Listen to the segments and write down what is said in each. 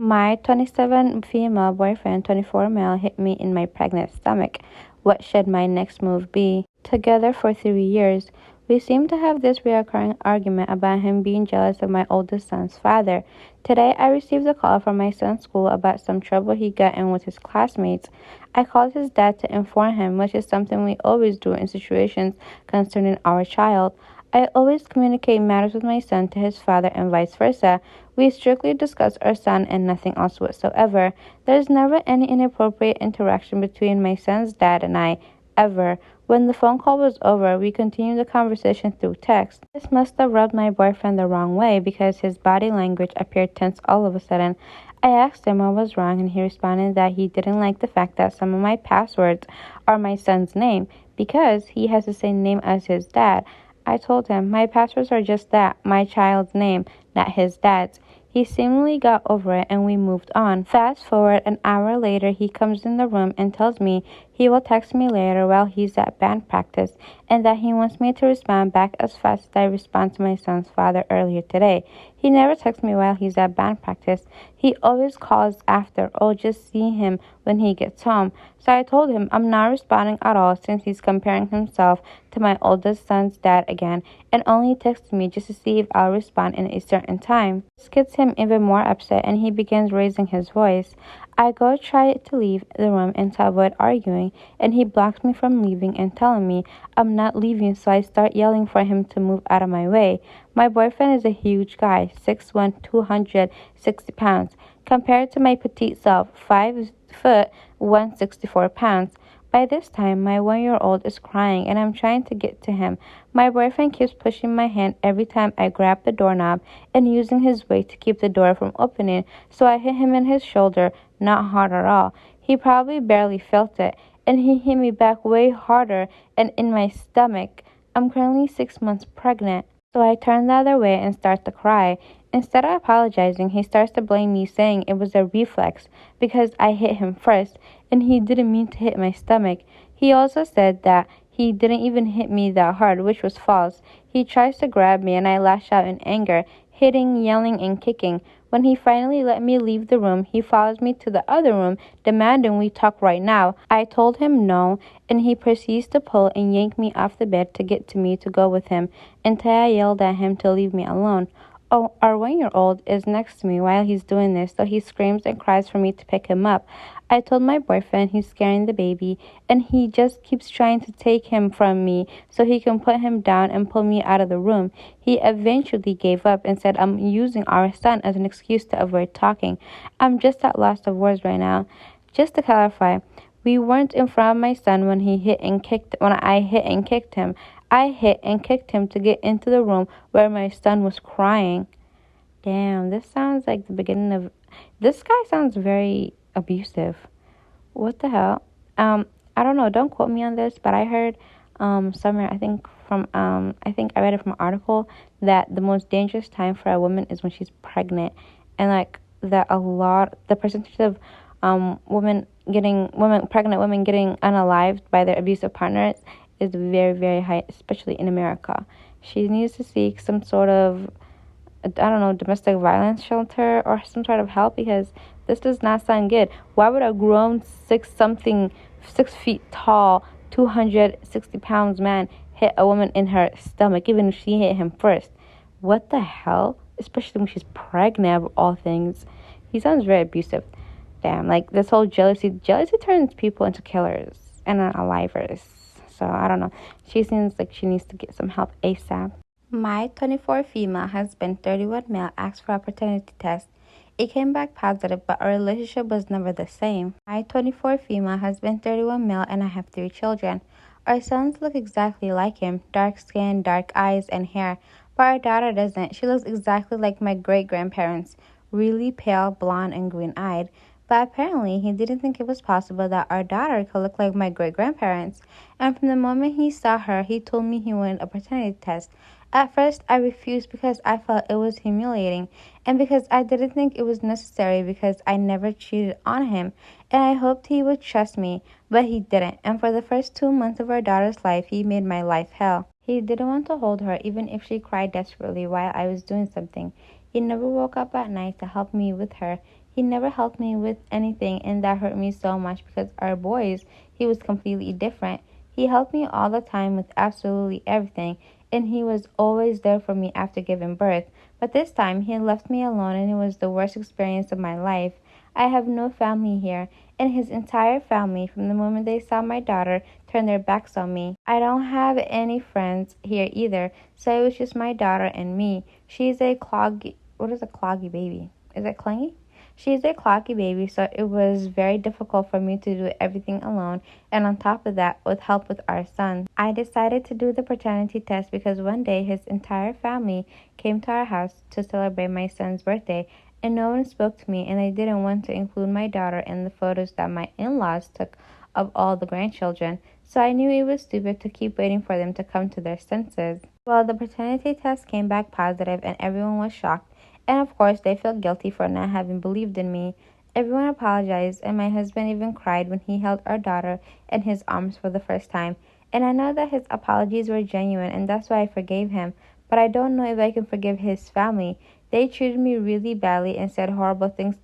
My 27 female boyfriend, 24 male, hit me in my pregnant stomach. What should my next move be? Together for 3 years, we seem to have this recurring argument about him being jealous of my oldest son's father. Today, I received a call from my son's school about some trouble he got in with his classmates. I called his dad to inform him, which is something we always do in situations concerning our child. I always communicate matters with my son to his father and vice versa. We strictly discuss our son and nothing else whatsoever. There's never any inappropriate interaction between my son's dad and I, ever. When the phone call was over, we continued the conversation through text. This must have rubbed my boyfriend the wrong way because his body language appeared tense all of a sudden. I asked him what was wrong, and he responded that he didn't like the fact that some of my passwords are my son's name because he has the same name as his dad. I told him my passwords are just that, my child's name, not his dad's. He seemingly got over it and we moved on. Fast forward an hour later, he comes in the room and tells me he will text me later while he's at band practice and that he wants me to respond back as fast as I respond to my son's father earlier today. He never texts me while he's at band practice. He always calls after or just see him when he gets home. So I told him I'm not responding at all since he's comparing himself to my oldest son's dad again and only texts me just to see if I'll respond in a certain time. This gets him even more upset and he begins raising his voice. I go try to leave the room and to avoid arguing, and he blocks me from leaving and telling me I'm not leaving, so I start yelling for him to move out of my way. My boyfriend is a huge guy, 6'1", 260 pounds, compared to my petite self, 5 foot, 164 pounds. By this time, my 1-year-old is crying and I'm trying to get to him. My boyfriend keeps pushing my hand every time I grab the doorknob and using his weight to keep the door from opening, so I hit him in his shoulder, not hard at all. He probably barely felt it, and he hit me back way harder and in my stomach. I'm currently 6 months pregnant, so I turn the other way and start to cry. Instead of apologizing, he starts to blame me, saying it was a reflex because I hit him first and he didn't mean to hit my stomach. He also said that he didn't even hit me that hard, which was false. He tries to grab me and I lash out in anger, hitting, yelling, and kicking. When he finally let me leave the room, he follows me to the other room, demanding we talk right now. I told him no, and he proceeds to pull and yank me off the bed to get to me to go with him, until I yelled at him to leave me alone. Oh, our 1-year-old is next to me while he's doing this, so he screams and cries for me to pick him up. I told my boyfriend he's scaring the baby, and he just keeps trying to take him from me so he can put him down and pull me out of the room. He eventually gave up and said I'm using our son as an excuse to avoid talking. I'm just at loss of words right now. Just to clarify, we weren't in front of my son when I hit and kicked him. I hit and kicked him to get into the room where my son was crying. Damn, this sounds like the beginning of... This guy sounds very abusive. What the hell? I don't know, don't quote me on this, but I heard somewhere, I think I read it from an article that the most dangerous time for a woman is when she's pregnant. And like that the percentage of pregnant women getting unalived by their abusive partners is very, very high, especially in America. She needs to seek some sort of, I don't know, domestic violence shelter or some sort of help because this does not sound good. Why would a grown 6 feet tall, 260 pounds man hit a woman in her stomach, even if she hit him first? What the hell? Especially when she's pregnant, of all things. He sounds very abusive. Damn, like this whole jealousy turns people into killers and unalivers. So I don't know. She seems like she needs to get some help ASAP. My 24 female husband, 31 male, asked for a paternity test. It came back positive, but our relationship was never the same. My 24 female husband, 31 male, and I have 3 children. Our sons look exactly like him, dark skin, dark eyes, and hair. But our daughter doesn't. She looks exactly like my great-grandparents, really pale, blonde, and green-eyed. But apparently, he didn't think it was possible that our daughter could look like my great-grandparents. And from the moment he saw her, he told me he wanted a paternity test. At first, I refused because I felt it was humiliating and because I didn't think it was necessary because I never cheated on him. And I hoped he would trust me, but he didn't. And for the first 2 months of our daughter's life, he made my life hell. He didn't want to hold her even if she cried desperately while I was doing something. He never woke up at night to help me with her. He never helped me with anything, and that hurt me so much because our boys, he was completely different. He helped me all the time with absolutely everything, and he was always there for me after giving birth. But this time, he left me alone, and it was the worst experience of my life. I have no family here, and his entire family, from the moment they saw my daughter, turned their backs on me. I don't have any friends here either, so it was just my daughter and me. She's a cloggy. What is a cloggy baby? Is it clingy? She's a cloggy baby, so it was very difficult for me to do everything alone, and on top of that, with help with our son. I decided to do the paternity test because one day his entire family came to our house to celebrate my son's birthday, and no one spoke to me, and they didn't want to include my daughter in the photos that my in-laws took of all the grandchildren, so I knew it was stupid to keep waiting for them to come to their senses. Well, the paternity test came back positive and everyone was shocked, and of course they felt guilty for not having believed in me. Everyone apologized, and my husband even cried when he held our daughter in his arms for the first time. And I know that his apologies were genuine, and that's why I forgave him. But I don't know if I can forgive his family. They treated me really badly and said horrible things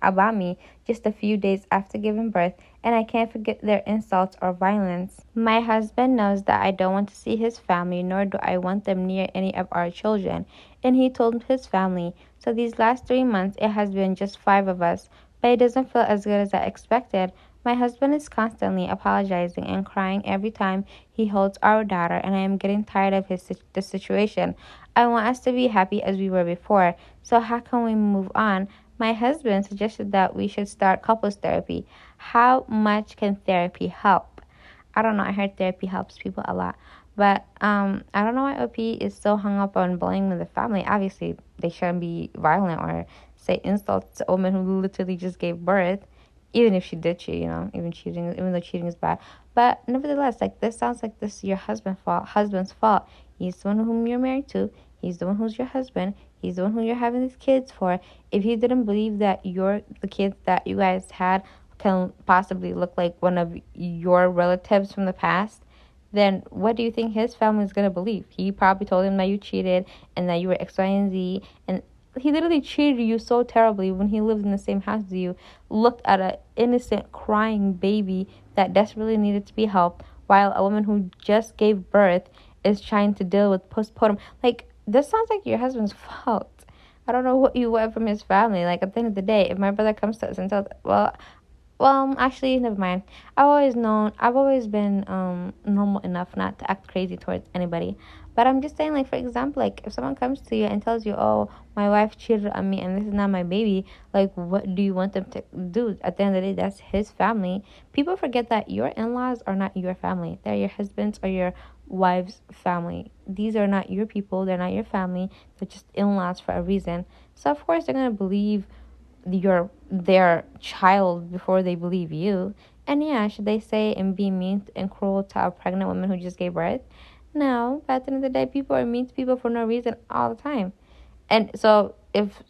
about me just a few days after giving birth, and I can't forget their insults or violence. My husband knows that I don't want to see his family, nor do I want them near any of our children, and he told his family. So these last 3 months, it has been just five of us, but it doesn't feel as good as I expected. My husband is constantly apologizing and crying every time he holds our daughter, and I am getting tired of the situation. I want us to be happy as we were before, so how can we move on? My husband suggested that we should start couples therapy. How much can therapy help? I don't know. I heard therapy helps people a lot. But I don't know why OP is so hung up on blaming the family. Obviously, they shouldn't be violent or say insults to a woman who literally just gave birth, even if she did cheat, even though cheating is bad. But nevertheless, like this sounds like this is your husband's fault. He's the one whom you're married to. He's the one who's your husband. He's the one who you're having these kids for. If he didn't believe that the kids that you guys had can possibly look like one of your relatives from the past, then what do you think his family is going to believe? He probably told him that you cheated and that you were X, Y, and Z. And he literally treated you so terribly when he lived in the same house as you, looked at an innocent crying baby that desperately needed to be helped, while a woman who just gave birth is trying to deal with postpartum. Like, this sounds like your husband's fault. I don't know what you want from his family. Like, at the end of the day, if my brother comes to us and tells, actually, never mind. I've always been normal enough not to act crazy towards anybody. But I'm just saying, like, for example, like, if someone comes to you and tells you, oh, my wife cheated on me and this is not my baby, like, what do you want them to do? At the end of the day, that's his family. People forget that your in-laws are not your family. They're your husband's or your wife's family. These are not your people. They're not your family. They're just in-laws for a reason. So, of course, they're going to believe their child before they believe you. And yeah, should they say and be mean and cruel to a pregnant woman who just gave birth? No, but at the end of the day, people are mean to people for no reason all the time. And so if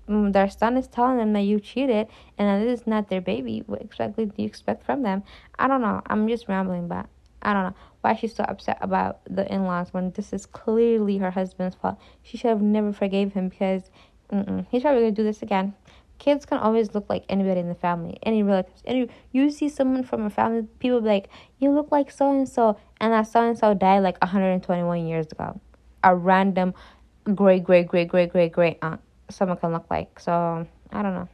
their son is telling them that you cheated and that this is not their baby, what exactly do you expect from them? I don't know. I'm just rambling, but I don't know why she's so upset about the in-laws when this is clearly her husband's fault. She should have never forgave him because he's probably going to do this again. Kids can always look like anybody in the family, any relatives. You see someone from a family, people be like, you look like so and that so and so died like 121 years ago. A random great great great great great great aunt someone can look like. So I don't know.